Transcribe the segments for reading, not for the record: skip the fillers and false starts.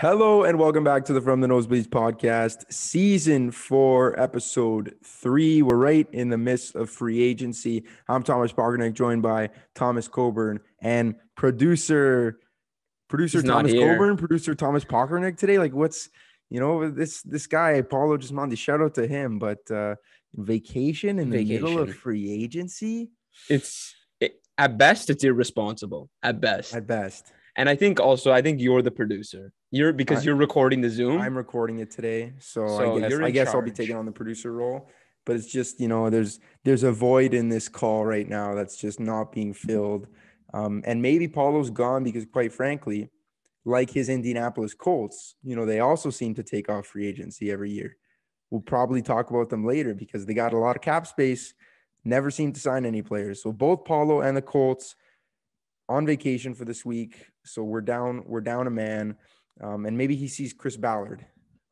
Hello and welcome back to the From the Nosebleeds podcast, season 4, episode 3. We're right in the midst of free agency. I'm Thomas Pocrnic, joined by Thomas Coburn and producer He's not Thomas here. Coburn, producer Thomas Pocrnic today. Like, what's this guy Paolo Gismondi? Shout out to him, but vacation in the middle of free agency. At best, it's irresponsible. At best. And I think you're the producer. You're recording the Zoom. I'm recording it today, so I guess I'll be taking on the producer role. But it's just, there's a void in this call right now that's just not being filled. And maybe Paulo's gone because, quite frankly, like his Indianapolis Colts, they also seem to take off free agency every year. We'll probably talk about them later because they got a lot of cap space, never seem to sign any players. So both Paulo and the Colts on vacation for this week. So we're down a man. And maybe he sees Chris Ballard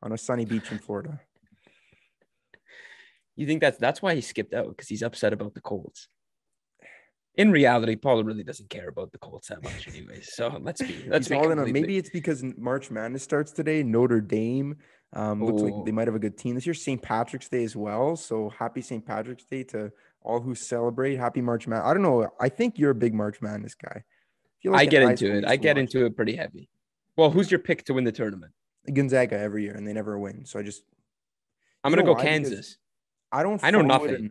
on a sunny beach in Florida. You think that's why he skipped out, because he's upset about the Colts? In reality, Paulo really doesn't care about the Colts that much anyways. So let's be maybe it's because March Madness starts today. Notre Dame looks like they might have a good team this year. St. Patrick's Day as well. So happy St. Patrick's Day to all who celebrate. Happy March Madness. I don't know. I think you're a big March Madness guy. I get into it pretty heavy. Well, who's your pick to win the tournament? Gonzaga every year, and they never win. So I'm going to go Kansas. I know nothing.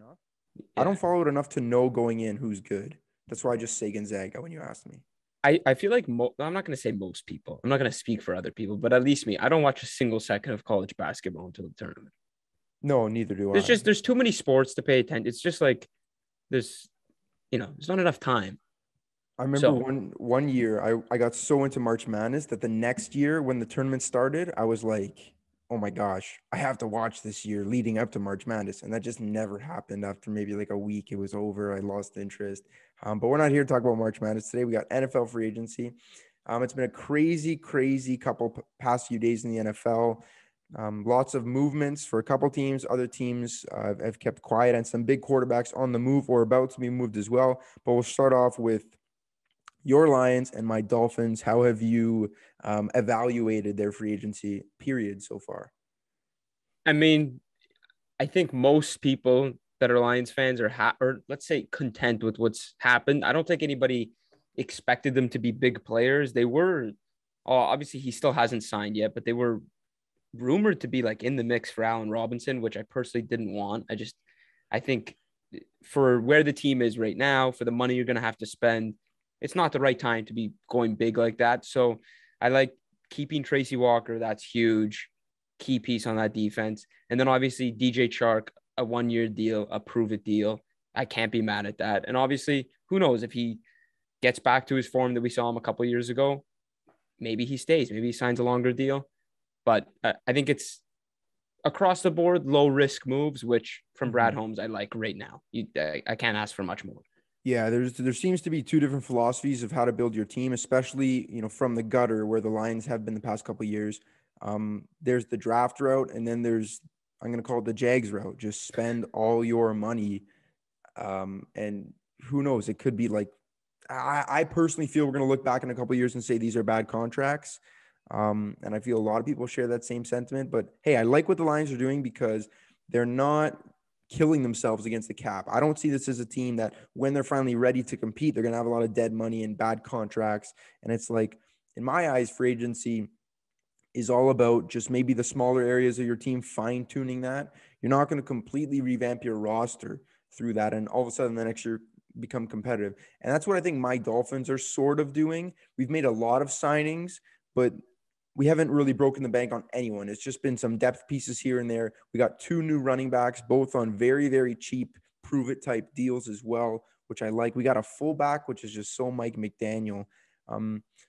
I don't follow it enough to know going in who's good. That's why I just say Gonzaga when you ask me. I feel like I'm not going to say most people. I'm not going to speak for other people, but at least me. I don't watch a single second of college basketball until the tournament. No, neither do I. There's too many sports to pay attention. It's just like there's not enough time. I remember one year I got so into March Madness that the next year when the tournament started, I was like, oh my gosh, I have to watch this year leading up to March Madness. And that just never happened. After maybe like a week, it was over. I lost interest. But we're not here to talk about March Madness today. We got NFL free agency. It's been a crazy past few days in the NFL. Lots of movements for a couple teams. Other teams have kept quiet, and some big quarterbacks on the move or about to be moved as well. But we'll start off with your Lions and my Dolphins. How have you evaluated their free agency period so far? I mean, I think most people that are Lions fans or let's say content with what's happened. I don't think anybody expected them to be big players. They were, obviously he still hasn't signed yet, but they were rumored to be like in the mix for Allen Robinson, which I personally didn't want. I think for where the team is right now, for the money you're going to have to spend, it's not the right time to be going big like that. So I like keeping Tracy Walker. That's huge. Key piece on that defense. And then obviously DJ Chark, a 1-year deal, a prove-it deal. I can't be mad at that. And obviously, who knows if he gets back to his form that we saw him a couple of years ago, maybe he stays. Maybe he signs a longer deal. But I think it's across the board, low-risk moves, which from Brad Holmes I like right now. I can't ask for much more. Yeah, there seems to be two different philosophies of how to build your team, especially, from the gutter where the Lions have been the past couple of years. There's the draft route, and then there's, I'm going to call it the Jags route. Just spend all your money. And who knows, it could be like, I personally feel we're going to look back in a couple of years and say these are bad contracts. And I feel a lot of people share that same sentiment, but hey, I like what the Lions are doing because they're not killing themselves against the cap. I don't see this as a team that when they're finally ready to compete, they're going to have a lot of dead money and bad contracts. And it's like, in my eyes, free agency is all about just maybe the smaller areas of your team, fine tuning that. You're not going to completely revamp your roster through that. And all of a sudden the next year become competitive. And that's what I think my Dolphins are sort of doing. We've made a lot of signings, but we haven't really broken the bank on anyone. It's just been some depth pieces here and there. We got 2 new running backs, both on very, very cheap prove-it type deals as well, which I like. We got a fullback, which is just so Mike McDaniel.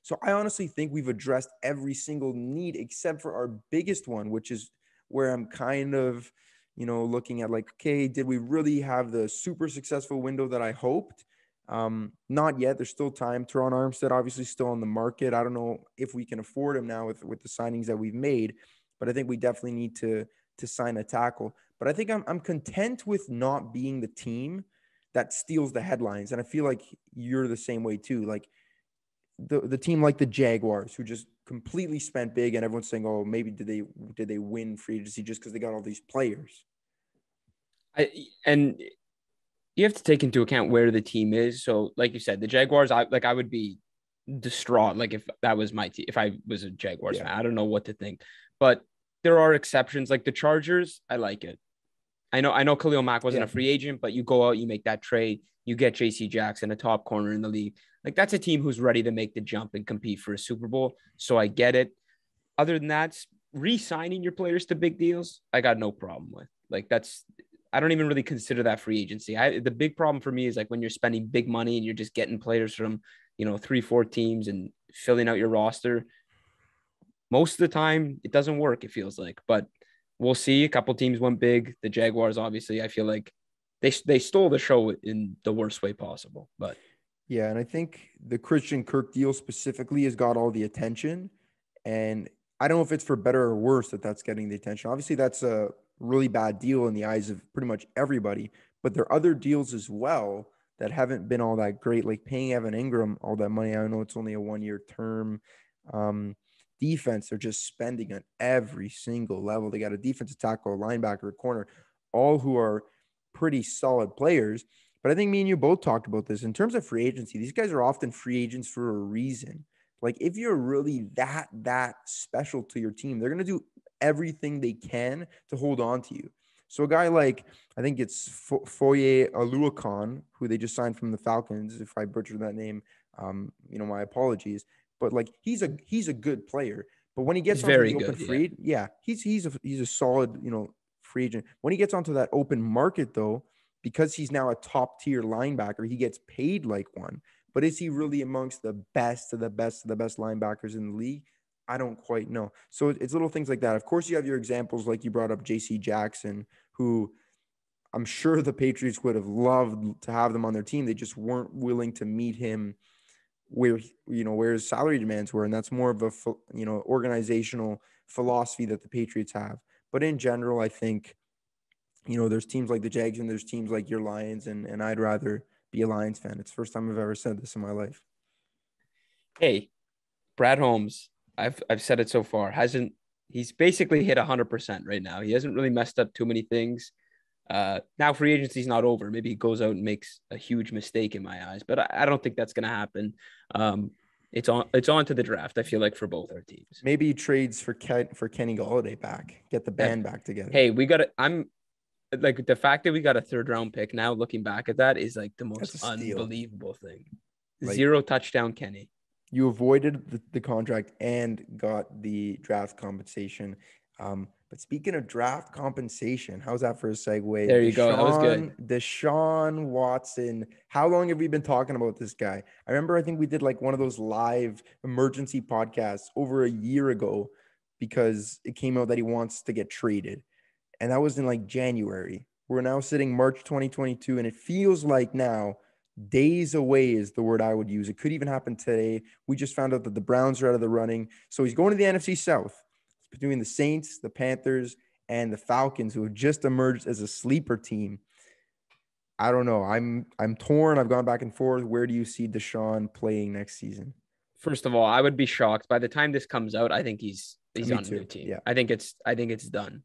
So I honestly think we've addressed every single need except for our biggest one, which is where I'm kind of, looking at like, okay, did we really have the super successful window that I hoped? Not yet. There's still time. Teron Armstead obviously still on the market. I don't know if we can afford him now with the signings that we've made, but I think we definitely need to sign a tackle. But I think I'm content with not being the team that steals the headlines. And I feel like you're the same way too. Like the team like the Jaguars, who just completely spent big, and everyone's saying, "Oh, maybe did they win free agency just because they got all these players?" And you have to take into account where the team is. So, like you said, the Jaguars, I would be distraught. Like if that was my team, if I was a Jaguars fan, I don't know what to think. But there are exceptions. Like the Chargers, I like it. I know Khalil Mack wasn't a free agent, but you go out, you make that trade, you get JC Jackson, a top corner in the league. Like that's a team who's ready to make the jump and compete for a Super Bowl. So I get it. Other than that, re-signing your players to big deals, I got no problem with. Like I don't even really consider that free agency. The big problem for me is like when you're spending big money and you're just getting players from, 3-4 teams and filling out your roster. Most of the time it doesn't work, it feels like, but we'll see. A couple teams went big. The Jaguars, obviously, I feel like they stole the show in the worst way possible, but yeah. And I think the Christian Kirk deal specifically has got all the attention, and I don't know if it's for better or worse that that's getting the attention. Obviously, that's a really bad deal in the eyes of pretty much everybody, but there are other deals as well that haven't been all that great, like paying Evan Ingram all that money. I know it's only a 1-year term. Defense, they're just spending on every single level. They got a defensive tackle, a linebacker, a corner, all who are pretty solid players. But I think me and you both talked about this. In terms of free agency, these guys are often free agents for a reason. Like if you're really that special to your team, they're going to do everything they can to hold on to you. So a guy like, I think it's Foye Oluokun, who they just signed from the Falcons. If I butchered that name, my apologies. But like he's a good player. But when he gets onto the open free, he's a solid, free agent. When he gets onto that open market though, because he's now a top tier linebacker, he gets paid like one. But is he really amongst the best of the best of the best linebackers in the league? I don't quite know. So it's little things like that. Of course, you have your examples like you brought up JC Jackson, who I'm sure the Patriots would have loved to have them on their team. They just weren't willing to meet him where his salary demands were. And that's more of a, organizational philosophy that the Patriots have. But in general, I think, there's teams like the Jags and there's teams like your Lions, and I'd rather be a Lions fan. It's the first time I've ever said this in my life. Hey, Brad Holmes, I've said it so far, he's basically hit 100% right now. He hasn't really messed up too many things. Now free agency's not over. Maybe he goes out and makes a huge mistake in my eyes, but I don't think that's going to happen. It's on to the draft. I feel like for both our teams. Maybe he trades for Kenny Golladay back, get the band back together. Hey, I'm like the fact that we got a 3rd round pick now. Looking back at that is like the most unbelievable thing. Like, 0 touchdown Kenny. You avoided the contract and got the draft compensation. But speaking of draft compensation, how's that for a segue? There you go. That was good. Deshaun Watson. How long have we been talking about this guy? I think we did like one of those live emergency podcasts over a year ago because it came out that he wants to get traded. And that was in like January. We're now sitting March 2022, and it feels like now days away is the word I would use. It could even happen today. We just found out that the Browns are out of the running. So he's going to the NFC South. It's between the Saints, the Panthers, and the Falcons, who have just emerged as a sleeper team. I don't know. I'm torn. I've gone back and forth. Where do you see Deshaun playing next season? First of all, I would be shocked. By the time this comes out, I think he's on a new team. Yeah. I think it's done.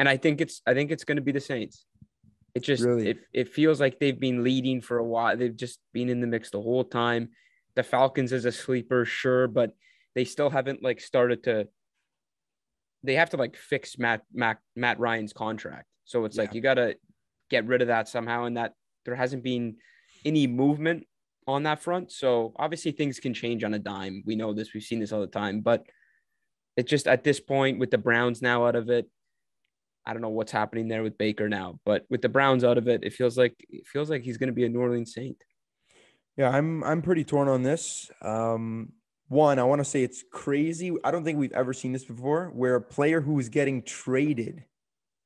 And I think it's going to be the Saints. It just it feels like they've been leading for a while. They've just been in the mix the whole time. The Falcons is a sleeper, sure, but they still haven't like started to. They have to like fix Matt Ryan's contract. So it's like you got to get rid of that somehow, and that there hasn't been any movement on that front. So obviously things can change on a dime. We know this. We've seen this all the time, but it's just at this point with the Browns now out of it. I don't know what's happening there with Baker now, but with the Browns out of it, it feels like he's going to be a New Orleans Saint. Yeah, I'm pretty torn on this. One, I want to say it's crazy. I don't think we've ever seen this before, where a player who is getting traded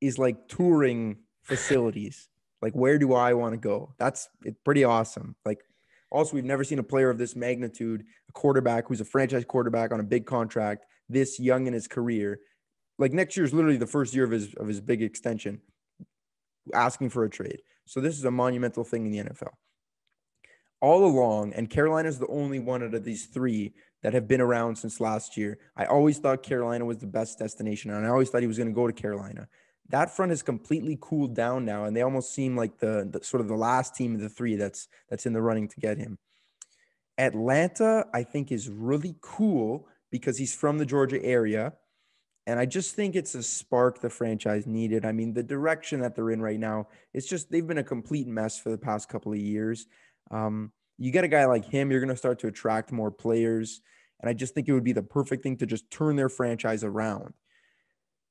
is like touring facilities. Like, where do I want to go? It's pretty awesome. Like, also, we've never seen a player of this magnitude, a quarterback who's a franchise quarterback on a big contract, this young in his career. Like next year is literally the first year of his big extension, asking for a trade. So this is a monumental thing in the NFL. All along, and Carolina is the only one out of these three that have been around since last year. I always thought Carolina was the best destination, and I always thought he was going to go to Carolina. That front has completely cooled down now, and they almost seem like the sort of the last team of the three that's in the running to get him. Atlanta, I think, is really cool because he's from the Georgia area. And I just think it's a spark the franchise needed. I mean, the direction that they're in right now, it's just they've been a complete mess for the past couple of years. You get a guy like him, you're going to start to attract more players. And I just think it would be the perfect thing to just turn their franchise around.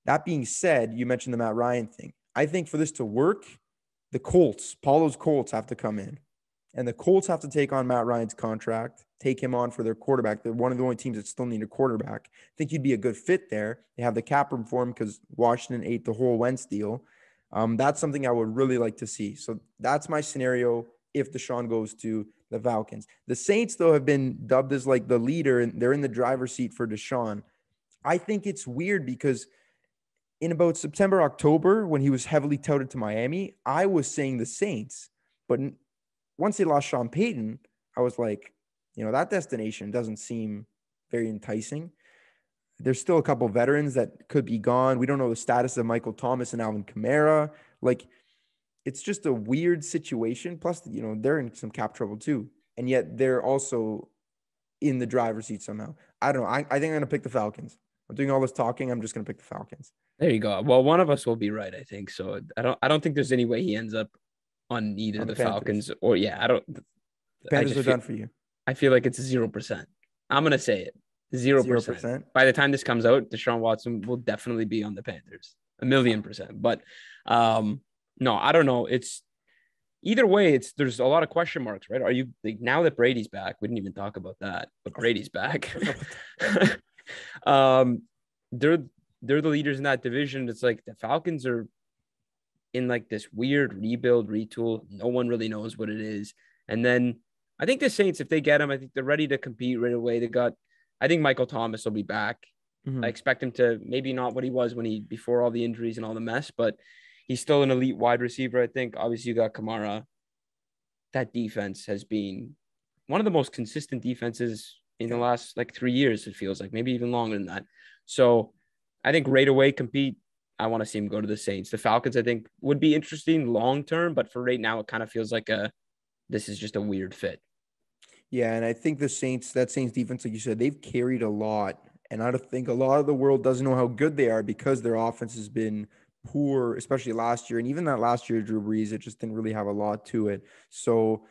That being said, you mentioned the Matt Ryan thing. I think for this to work, the Colts, Paulo's Colts have to come in. And the Colts have to take on Matt Ryan's contract, take him on for their quarterback. They're one of the only teams that still need a quarterback. I think he'd be a good fit there. They have the cap room for him because Washington ate the whole Wentz deal. That's something I would really like to see. So that's my scenario if Deshaun goes to the Falcons. The Saints, though, have been dubbed as like the leader, and they're in the driver's seat for Deshaun. I think it's weird because in about September, October, when he was heavily touted to Miami, I was saying the Saints. But once they lost Sean Payton, I was like, that destination doesn't seem very enticing. There's still a couple of veterans that could be gone. We don't know the status of Michael Thomas and Alvin Kamara. Like, it's just a weird situation. Plus, they're in some cap trouble too. And yet they're also in the driver's seat somehow. I don't know. I think I'm going to pick the Falcons. I'm doing all this talking. I'm just going to pick the Falcons. There you go. Well, one of us will be right, I think. So I don't think there's any way he ends up on either the Falcons or I don't. The Panthers are done for you. I feel like it's 0%. I'm gonna say it 0%. By the time this comes out, Deshaun Watson will definitely be on the Panthers 1,000,000%. But no, I don't know. It's either way. There's a lot of question marks, right? Are you like now that Brady's back? We didn't even talk about that, but Brady's back. They're the leaders in that division. It's like the Falcons are in like this weird rebuild, retool. No one really knows what it is. And then I think the Saints, if they get him, I think they're ready to compete right away. I think Michael Thomas will be back. Mm-hmm. I expect him to maybe not what he was before all the injuries and all the mess, but he's still an elite wide receiver. I think obviously you got Kamara. That defense has been one of the most consistent defenses in the last 3 years. It feels like maybe even longer than that. So I think right away compete. I want to see him go to the Saints. The Falcons, I think, would be interesting long-term, but for right now, it kind of feels like this is just a weird fit. Yeah, and I think that Saints defense, like you said, they've carried a lot. And I think a lot of the world doesn't know how good they are because their offense has been poor, especially last year. And even that last year, Drew Brees, it just didn't really have a lot to it. So,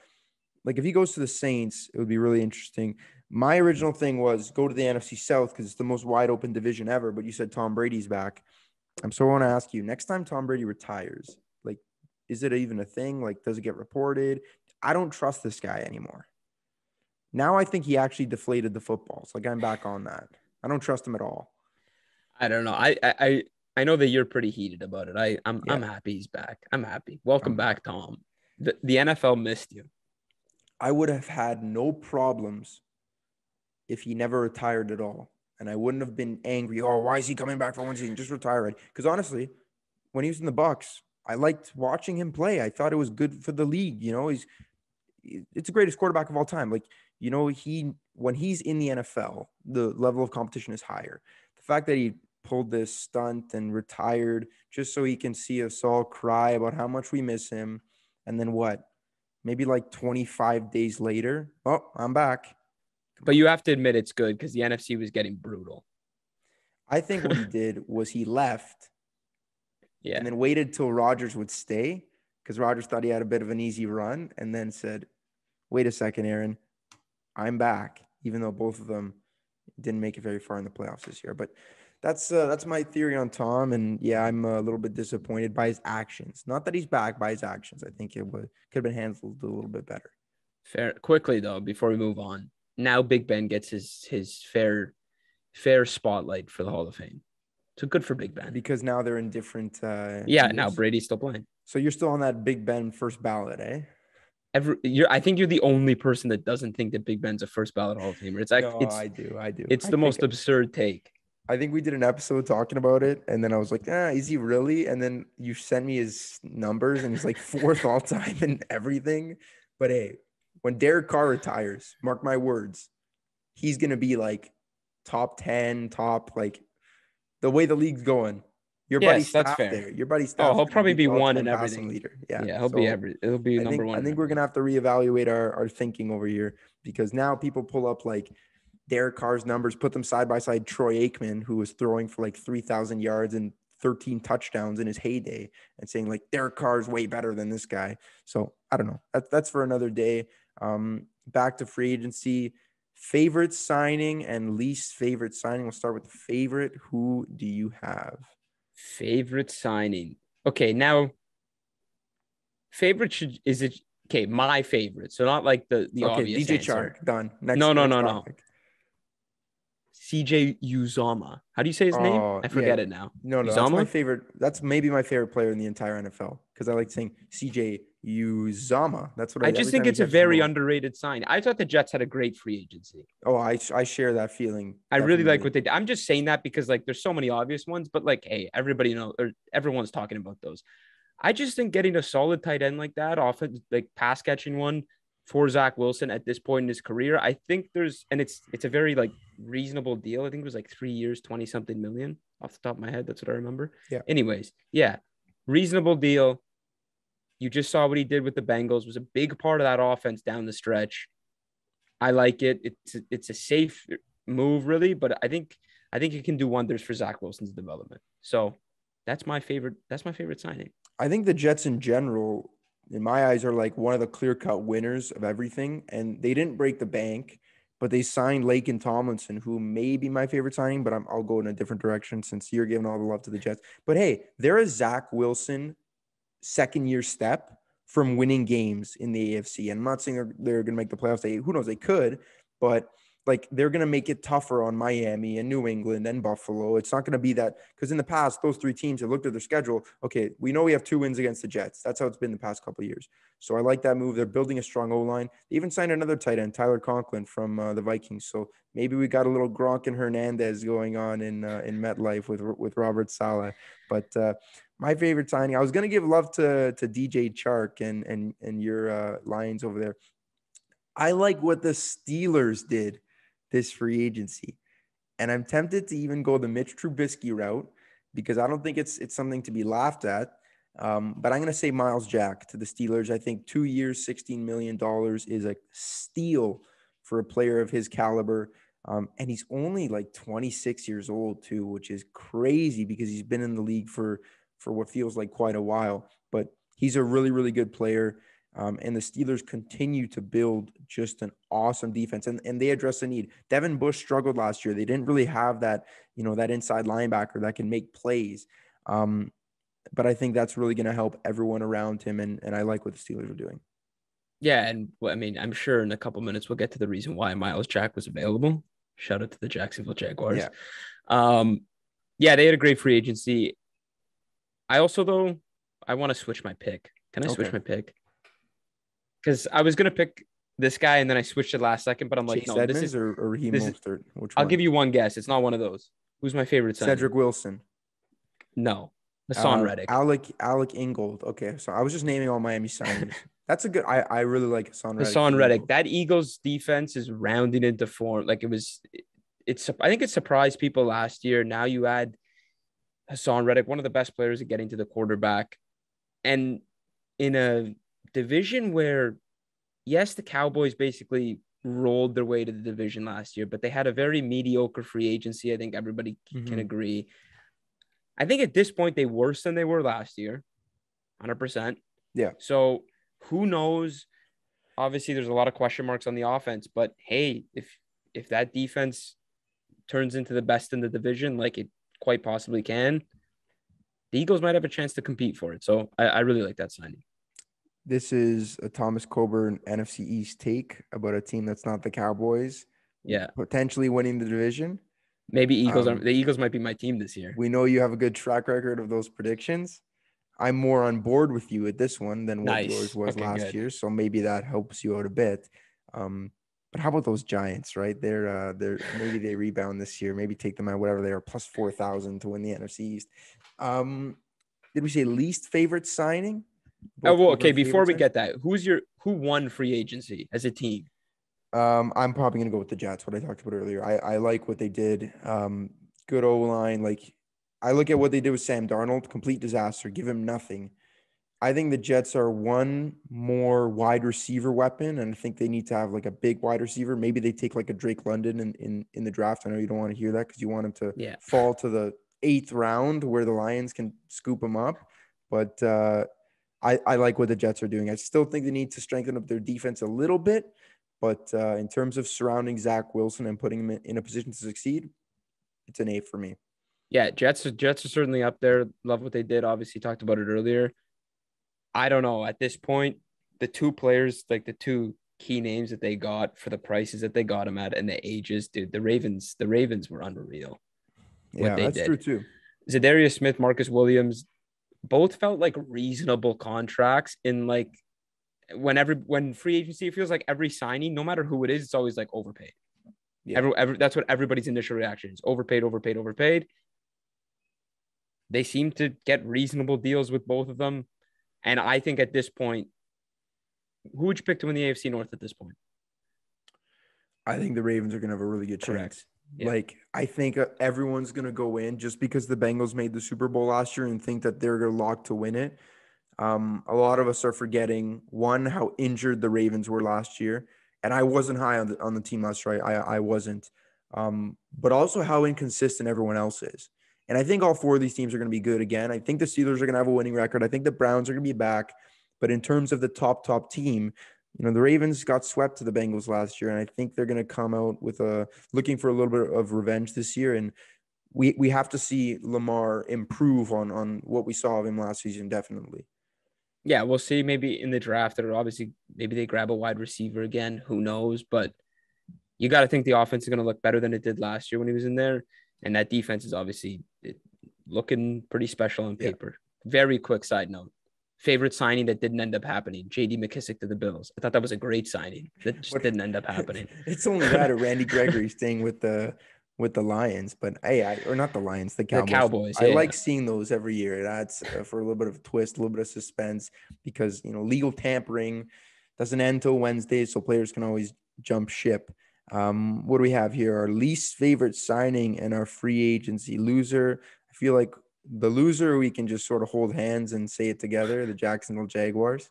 if he goes to the Saints, it would be really interesting. My original thing was go to the NFC South because it's the most wide open division ever. But you said Tom Brady's back. So I want to ask you, next time Tom Brady retires, is it even a thing? Does it get reported? I don't trust this guy anymore. Now I think he actually deflated the footballs. I'm back on that. I don't trust him at all. I don't know. I know that you're pretty heated about it. I'm happy he's back. I'm happy. Welcome back, Tom. The NFL missed you. I would have had no problems if he never retired at all. And I wouldn't have been angry. Oh, why is he coming back for one season? Just retire already. Because honestly, when he was in the Bucs, I liked watching him play. I thought it was good for the league. It's the greatest quarterback of all time. When he's in the NFL, the level of competition is higher. The fact that he pulled this stunt and retired just so he can see us all cry about how much we miss him. And then what? Maybe 25 days later, oh, I'm back. But you have to admit it's good because the NFC was getting brutal. I think what he did was he left and then waited till Rodgers would stay because Rodgers thought he had a bit of an easy run and then said, wait a second, Aaron, I'm back, even though both of them didn't make it very far in the playoffs this year. But that's my theory on Tom. And, I'm a little bit disappointed by his actions. Not that he's back, by his actions. I think it could have been handled a little bit better. Fair. Quickly, though, before we move on. Now Big Ben gets his fair spotlight for the Hall of Fame. So good for Big Ben. Because now they're in different now Brady's still playing. So you're still on that Big Ben first ballot, eh? I think you're the only person that doesn't think that Big Ben's a first ballot Hall of Famer. I do. It's the most absurd take. I think we did an episode talking about it, and then I was like, is he really? And then you sent me his numbers, and he's fourth all time and everything. But hey, when Derek Carr retires, mark my words, he's going to be like top 10, top, like the way the league's going. Your buddy Yes, that's Staff fair. there. Your buddy Oh, Staff's he'll going to probably be be the one all-time and passing everything. leader. Yeah. Yeah, So he'll be I number think one. I And think we're everything. gonna have to reevaluate our thinking over here, because now people pull up like Derek Carr's numbers, put them side by side. Troy Aikman, who was throwing for like 3,000 yards and 13 touchdowns in his heyday, and saying like Derek Carr's way better than this guy. So I don't know. That's for another day. Back to free agency. Favorite signing and least favorite signing. We'll start with the favorite. Who do you have? Favorite signing. Okay, now favorite is it okay, my favorite. So not like the Okay, obvious DJ answer. Chark, done. No, no, Next no, no. topic. CJ Uzama. How do you say his name? Oh, I yeah. forget it now. No, that's my Uzama? favorite. That's maybe my favorite player in the entire NFL, because I like saying CJ Uzama. That's what I just every think time he it's a catches the very ball. underrated sign. I thought the Jets had a great free agency. Oh, I share that feeling. I really like Definitely. what they did. I'm just saying that because like there's so many obvious ones, but like, hey, everybody knows or everyone's talking about those. I just think getting a solid tight end like that, often like pass catching one for Zach Wilson at this point in his career, I think it's a very like reasonable deal. I think it was like 3 years, 20 something million off the top of my head. That's what I remember. Yeah. Anyways, yeah, reasonable deal. You just saw what he did with the Bengals. Was a big part of that offense down the stretch. I like it. It's a safe move, really, but I think it can do wonders for Zach Wilson's development. So that's my favorite. That's my favorite signing. I think the Jets in general, in my eyes, are like one of the clear-cut winners of everything. And they didn't break the bank, but they signed Laken Tomlinson, who may be my favorite signing, but I'll go in a different direction since you're giving all the love to the Jets. But hey, they're a Zach Wilson second-year step from winning games in the AFC. And I'm not saying they're going to make the playoffs. Who knows? They could, but like they're going to make it tougher on Miami and New England and Buffalo. It's not going to be that, because in the past, those three teams have looked at their schedule. Okay, we know we have 2 wins against the Jets. That's how it's been the past couple of years. So I like that move. They're building a strong O-line. They even signed another tight end, Tyler Conklin from the Vikings. So maybe we got a little Gronk and Hernandez going on in MetLife with Robert Saleh. But my favorite signing, I was going to give love to DJ Chark and your Lions over there. I like what the Steelers did this free agency. And I'm tempted to even go the Mitch Trubisky route, because I don't think it's something to be laughed at. But I'm going to say Miles Jack to the Steelers. I think 2 years, $16 million is a steal for a player of his caliber. And he's only like 26 years old too, which is crazy because he's been in the league for what feels like quite a while. But he's a really, really good player. And the Steelers continue to build just an awesome defense, and they address the need. Devin Bush struggled last year. They didn't really have that, that inside linebacker that can make plays. But I think that's really going to help everyone around him, and I like what the Steelers are doing. Yeah, and I mean, I'm sure in a couple minutes we'll get to the reason why Miles Jack was available. Shout out to the Jacksonville Jaguars. Yeah, they had a great free agency. I also, though, I want to switch my pick. Can I switch my pick? Because I was gonna pick this guy and then I switched it last second, but I'm like, Chase no, Edmonds this is or Raheem this. Mostert. Which I'll one? give you one guess. It's not one of those. Who's my favorite signing? Cedric Wilson. No, Hassan Reddick. Alec Ingold. Okay, so I was just naming all Miami signings. That's a good. I really like Hassan Reddick. Hassan Reddick. That Eagles defense is rounding into form. Like it's. I think it surprised people last year. Now you add Hassan Reddick, one of the best players at getting to the quarterback, and in a division where, yes, the Cowboys basically rolled their way to the division last year, but they had a very mediocre free agency. I think everybody can agree. I think at this point, they worse than they were last year, 100%. Yeah. So who knows? Obviously, there's a lot of question marks on the offense, but hey, if that defense turns into the best in the division, like it quite possibly can, the Eagles might have a chance to compete for it. So I really like that signing. This is a Thomas Coburn NFC East take about a team that's not the Cowboys. Yeah. Potentially winning the division. Maybe the Eagles might be my team this year. We know you have a good track record of those predictions. I'm more on board with you at this one than what yours was last year. So maybe that helps you out a bit. But how about those Giants, right? They're maybe they rebound this year. Maybe take them out, whatever they are, plus 4,000 to win the NFC East. Did we say least favorite signing? Oh, well, okay. Before we get that, who won free agency as a team? I'm probably gonna go with the Jets. What I talked about earlier. I like what they did. Good O line. Like I look at what they did with Sam Darnold. Complete disaster. Give him nothing. I think the Jets are one more wide receiver weapon, and I think they need to have like a big wide receiver. Maybe they take like a Drake London in the draft. I know you don't want to hear that because you want him to Yeah. fall to the 8th round where the Lions can scoop him up. But I like what the Jets are doing. I still think they need to strengthen up their defense a little bit. But in terms of surrounding Zach Wilson and putting him in a position to succeed, it's an A for me. Yeah, Jets are certainly up there. Love what they did. Obviously, talked about it earlier. I don't know. At this point, the two players, like the two key names that they got for the prices that they got them at and the ages, dude, the Ravens were unreal what Yeah, they that's true did. too. Zadarius Smith, Marcus Williams, both felt like reasonable contracts in like when free agency, it feels like every signing, no matter who it is, it's always like overpaid. Yeah. That's what everybody's initial reaction is. Overpaid, overpaid, overpaid. They seem to get reasonable deals with both of them. And I think at this point, who would you pick to win the AFC North at this point? I think the Ravens are going to have a really good Correct. chance. Yeah. Like, I think everyone's going to go in just because the Bengals made the Super Bowl last year and think that they're locked to win it. A lot of us are forgetting, one, how injured the Ravens were last year. And I wasn't high on the team last year. I wasn't. But also how inconsistent everyone else is. And I think all four of these teams are going to be good again. I think the Steelers are going to have a winning record. I think the Browns are going to be back. But in terms of the top team, the Ravens got swept to the Bengals last year, and I think they're going to come out with looking for a little bit of revenge this year. And we have to see Lamar improve on what we saw of him last season, definitely. Yeah, we'll see. Maybe in the draft, or obviously maybe they grab a wide receiver again. Who knows? But you got to think the offense is going to look better than it did last year when he was in there, and that defense is obviously looking pretty special on Yeah. paper. Very quick side note. Favorite signing that didn't end up happening, J.D. McKissick to the Bills. I thought that was a great signing that just didn't end up happening. It's only that or Randy Gregory staying with the Lions, but hey, or not the Lions, the The Cowboys. Cowboys, I yeah. like seeing those every year. It adds for a little bit of a twist, a little bit of suspense because legal tampering doesn't end till Wednesday, so players can always jump ship. What do we have here? Our least favorite signing and our free agency loser. I feel like the loser, we can just sort of hold hands and say it together. The Jacksonville Jaguars.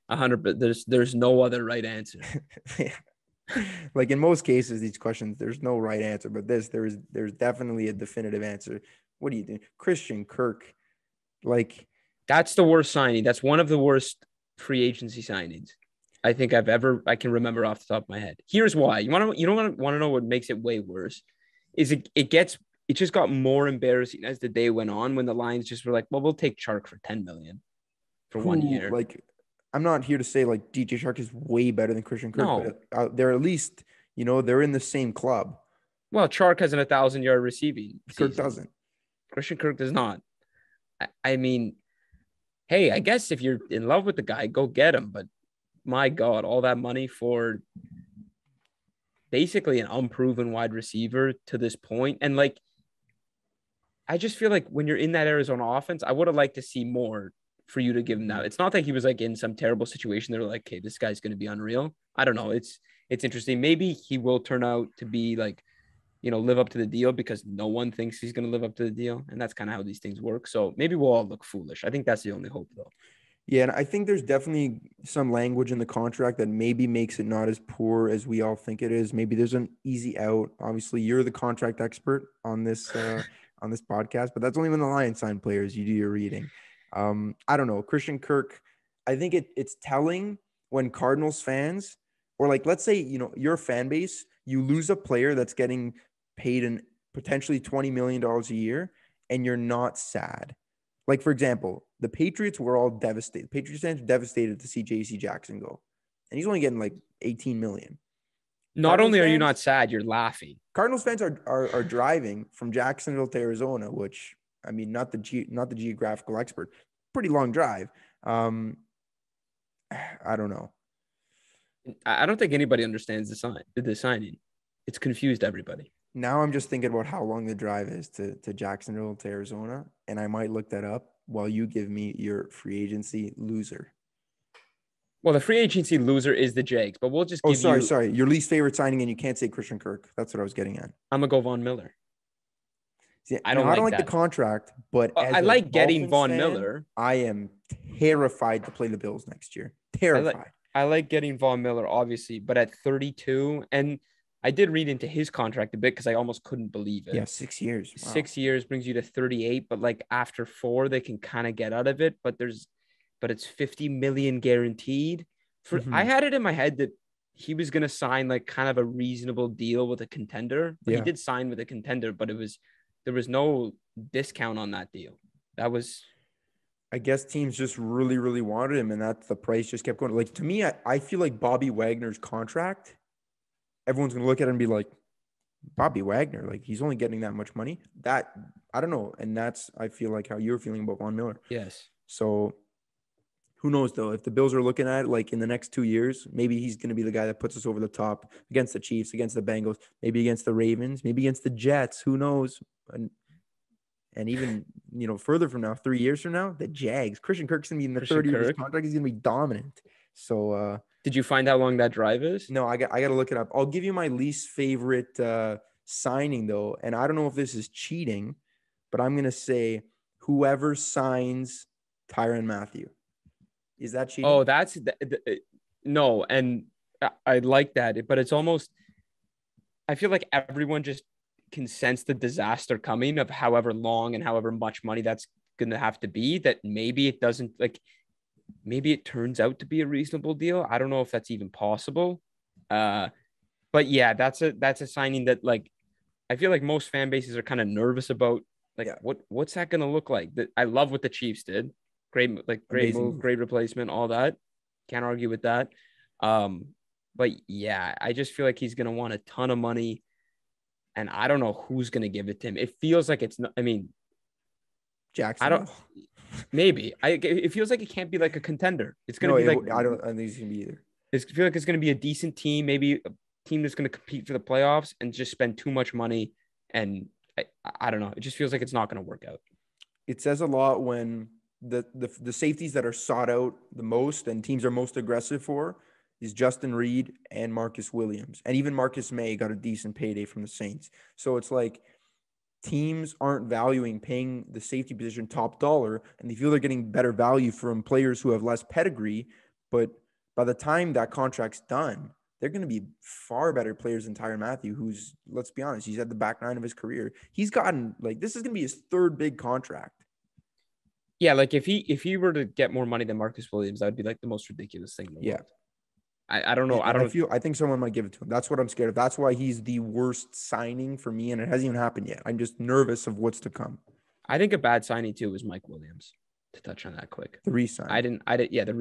100. There's no other right answer. Yeah. Like in most cases, these questions, there's no right answer, but there's definitely a definitive answer. What do you think? Christian Kirk, like That's the worst signing. That's one of the worst free agency signings I think I can remember off the top of my head. Here's why. You don't want to know what makes it way worse is it just got more embarrassing as the day went on when the Lions just were like, well, we'll take Chark for 10 million for 1 year. like I'm not here to say like DJ Shark is way better than Christian Kirk, No. but they're at least, they're in the same club. Well, Chark has an 1,000-yard receiving Kirk season. doesn't. Christian Kirk does not. I mean, hey, I guess if you're in love with the guy, go get him. But my God, all that money for basically an unproven wide receiver to this point. And like, I just feel like when you're in that Arizona offense, I would have liked to see more for you to give him that. It's not like he was like in some terrible situation. They're like, okay, this guy's going to be unreal. I don't know. It's interesting. Maybe he will turn out to be like, live up to the deal because no one thinks he's going to live up to the deal. And that's kind of how these things work. So maybe we'll all look foolish. I think that's the only hope though. Yeah, and I think there's definitely some language in the contract that maybe makes it not as poor as we all think it is. Maybe there's an easy out. Obviously, you're the contract expert on this podcast, but that's only when the Lions sign players. You do your reading. I don't know. Christian Kirk, I think it's telling when Cardinals fans, or like let's say, your fan base, you lose a player that's getting paid in potentially $20 million a year, and you're not sad. Like, for example, the Patriots were all devastated. Patriots fans were devastated to see JC Jackson go. And he's only getting like 18 million. Not only are you not sad, you're laughing. Cardinals fans are driving from Jacksonville to Arizona, which, I mean, not the geographical expert, pretty long drive. I don't know. I don't think anybody understands the signing. It's confused everybody. Now I'm just thinking about how long the drive is to Jacksonville to Arizona, and I might look that up while you give me your free agency loser. Well, the free agency loser is the Jags, but we'll just Oh, give sorry, you. sorry. Your least favorite signing, and you can't say Christian Kirk. That's what I was getting at. I'm gonna go Von Miller. See, I now, don't I don't like like the that. contract, but I as a like getting Dolphins Von fan, Miller. I am terrified to play the Bills next year. I like Terrified. I like getting Von Miller, obviously, but at 32, and I did read into his contract a bit because I almost couldn't believe it. Yeah, 6 years. Wow. 6 years brings you to 38, but like after 4, they can kind of get out of it. But it's 50 million guaranteed. I Mhm. had it in my head that he was gonna sign like kind of a reasonable deal with a contender, but he Yeah. did sign with a contender, but there was no discount on that deal. That was I guess teams just really, really wanted him, and that's the price just kept going. Like to me, I feel like Bobby Wagner's contract, everyone's gonna look at it and be like, Bobby Wagner, like he's only getting that much money. That I don't know. And that's I feel like how you're feeling about Von Miller. yes. So who knows though? If the Bills are looking at it, like in the next 2 years, maybe he's going to be the guy that puts us over the top against the Chiefs, against the Bengals, maybe against the Ravens, maybe against the Jets. Who knows? And even further from now, 3 years from now, the Jags. Christian Kirk's gonna be in the Christian 30 of his Kirk. contract. He's gonna be dominant. So Did you find how long that drive is? no, I got to look it up. I'll give you my least favorite signing though, and I don't know if this is cheating, but I'm gonna say whoever signs Tyrann Mathieu. Is that cheating? Oh, no, and I like that, but it's almost I feel like everyone just can sense the disaster coming of however long and however much money that's going to have to be, that maybe it doesn't like maybe it turns out to be a reasonable deal. I don't know if that's even possible. Uh but yeah, that's a signing that like I feel like most fan bases are kind of nervous about like Yeah, what's that going to look like. That I love what the Chiefs did. Great amazing move, move. great replacement, all that. Can't argue with that. Um but yeah, I just feel like he's going to want a ton of money and I don't know who's going to give it to him. It feels like it's not, I mean, I don't, Jacksonville. maybe. It feels like it can't be like a contender. It's going to No, be like, I don't. I think he's gonna be either. I feel like it's going to be a decent team, maybe a team that's going to compete for the playoffs and just spend too much money. And I don't know. It just feels like it's not going to work out. It says a lot when the safeties that are sought out the most and teams are most aggressive for is Justin Reed and Marcus Williams. And even Marcus May got a decent payday from the Saints. So it's like teams aren't valuing paying the safety position top dollar, and they feel they're getting better value from players who have less pedigree. But by the time that contract's done, they're going to be far better players than Tyrann Mathieu, who's, let's be honest, he's at the back nine of his career. He's gotten like this is going to be his third big contract. Yeah, like if he were to get more money than Marcus Williams, that would be like the most ridiculous thing in the Yeah. world. I don't know. I And don't. I think someone might give it to him. That's what I'm scared of. That's why he's the worst signing for me, and it hasn't even happened yet. I'm just nervous of what's to come. I think a bad signing too was Mike Williams. To touch on that quick, The re-sign. I didn't. Yeah, the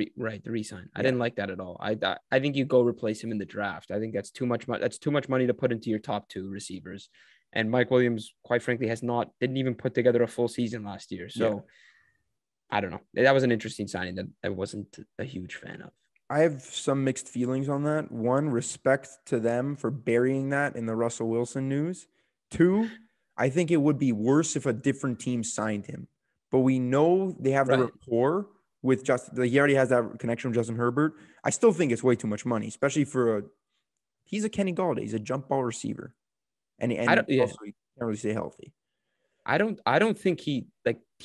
resign. I Yeah. didn't like that at all. I think you go replace him in the draft. I think that's too much. That's too much money to put into your top 2 receivers. And Mike Williams, quite frankly, didn't even put together a full season last year. So Yeah. I don't know. That was an interesting signing that I wasn't a huge fan of. I have some mixed feelings on that. One, respect to them for burying that in the Russell Wilson news. Two, I think it would be worse if a different team signed him. But we know they have the Right. rapport with Justin. He already has that connection with Justin Herbert. I still think it's way too much money, especially for he's a Kenny Galladay. He's a jump ball receiver. I And don't. Yeah. also he can't really stay healthy. I don't think he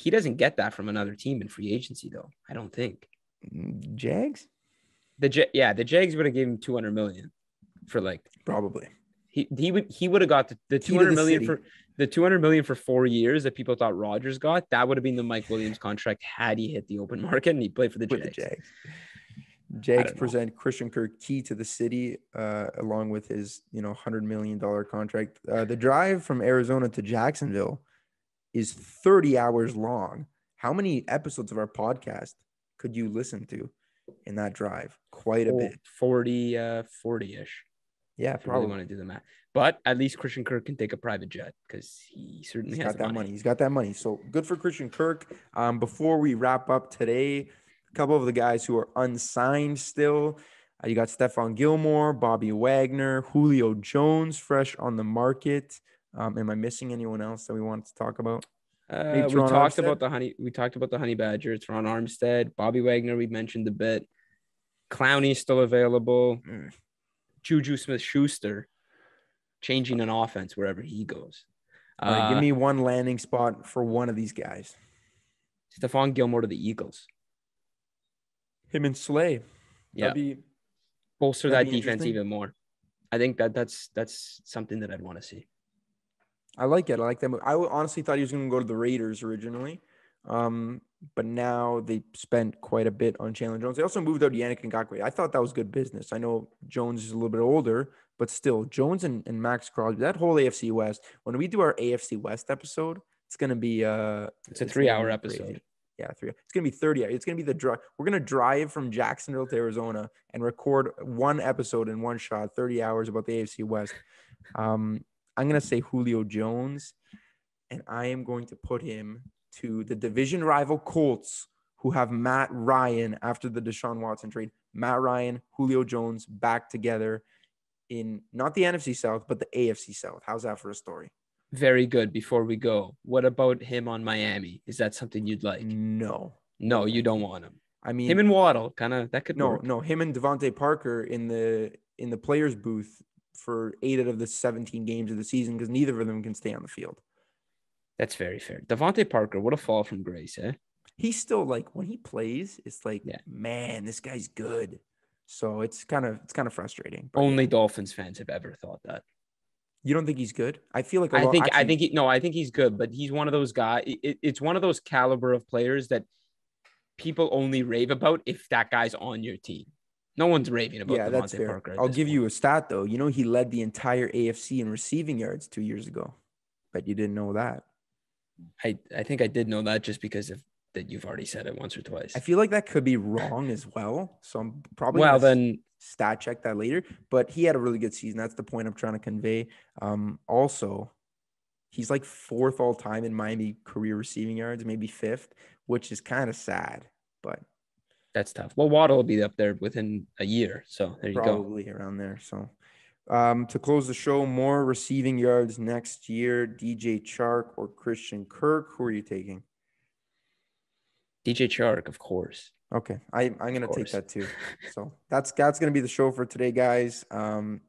doesn't get that from another team in free agency though. I don't think. Jags? The Jags would have given him 200 million for like Probably. he would have got the Key to 200 the million city. for the 200 million for 4 years that people thought Rodgers got. That would have been the Mike Williams contract had he hit the open market and he played for the With the Jags. Jags. I Jags don't know. present Christian Kirk key to the city, along with his $100 million contract. The drive from Arizona to Jacksonville is 30 hours long. How many episodes of our podcast could you listen to in that drive? Quite a bit. 40-ish. Yeah, If you really probably. want to do the math. But at least Christian Kirk can take a private jet because he certainly He's has got the that money. money. He's got that money. So good for Christian Kirk. Before we wrap up today, a couple of the guys who are unsigned still. You got Stephon Gilmore, Bobby Wagner, Julio Jones, fresh on the market. Am I missing anyone else that we wanted to talk about? Maybe We Teron talked Armstead? about the honey. We talked about the honey badger. It's Ron Armstead, Bobby Wagner. We mentioned a bit. Clowney's still available. Mm. Juju Smith-Schuster changing an offense wherever he goes. All right, give me one landing spot for one of these guys. Stephon Gilmore to the Eagles. Him and Slay. Yeah. Bolster that defense even more. I think that's something that I'd want to see. I like it. I like that move. I honestly thought he was going to go to the Raiders originally. But now they spent quite a bit on Chandler Jones. They also moved out Yannick Ngakoue. I thought that was good business. I know Jones is a little bit older, but still, Jones and Max Crosby, that whole AFC West, when we do our AFC West episode, it's going to be it's a 3-hour episode. Crazy. Yeah, 3. It's going to be 30 hours. It's going to be the drive. We're going to drive from Jacksonville to Arizona and record one episode in one shot, 30 hours about the AFC West. I'm going to say Julio Jones, and I am going to put him to the division rival Colts, who have Matt Ryan after the Deshaun Watson trade. Matt Ryan, Julio Jones back together in not the NFC South, but the AFC South. How's that for a story? Very good. Before we go, what about him on Miami? Is that something you'd like? No, you don't want him. I mean, him and Waddle, kind of that could work. No, him and Devontae Parker in the players' booth for 8 out of the 17 games of the season because neither of them can stay on the field. That's very fair. Devontae Parker, what a fall from grace, eh? He's still like when he plays, it's like, man, this guy's good. So it's kind of frustrating. Only Dolphins fans have ever thought that. You don't think he's good? I feel like I think he's good, but he's one of those guys. It's one of those caliber of players that people only rave about if that guy's on your team. No one's raving about Devontae Parker. I'll give you a stat though. You know, he led the entire AFC in receiving yards 2 years ago. Bet you didn't know that. I think I did know that just because of that you've already said it once or twice. I feel like that could be wrong as well. So I'm probably then stat check that later. But he had a really good season. That's the point I'm trying to convey. Also, he's like 4th all time in Miami career receiving yards, maybe 5th, which is kind of sad. But that's tough. Well, Waddle will be up there within a year. So there you go. Probably around there. So to close the show, more receiving yards next year, DJ Chark or Christian Kirk. Who are you taking? DJ Chark, of course. Okay, I'm going to take that too. So that's going to be the show for today, guys.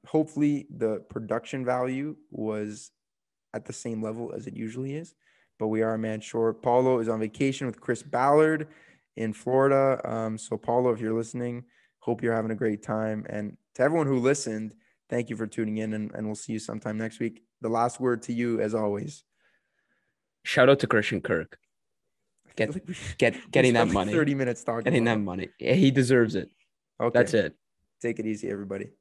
Hopefully the production value was at the same level as it usually is, but we are a man short. Paulo is on vacation with Chris Ballard in Florida. So Paulo, if you're listening, hope you're having a great time. And to everyone who listened, thank you for tuning in, and we'll see you sometime next week. The last word to you, as always. Shout out to Christian Kirk. Getting that money. 30 minutes talking. Getting that money. Yeah, he deserves it. Okay. That's it. Take it easy, everybody.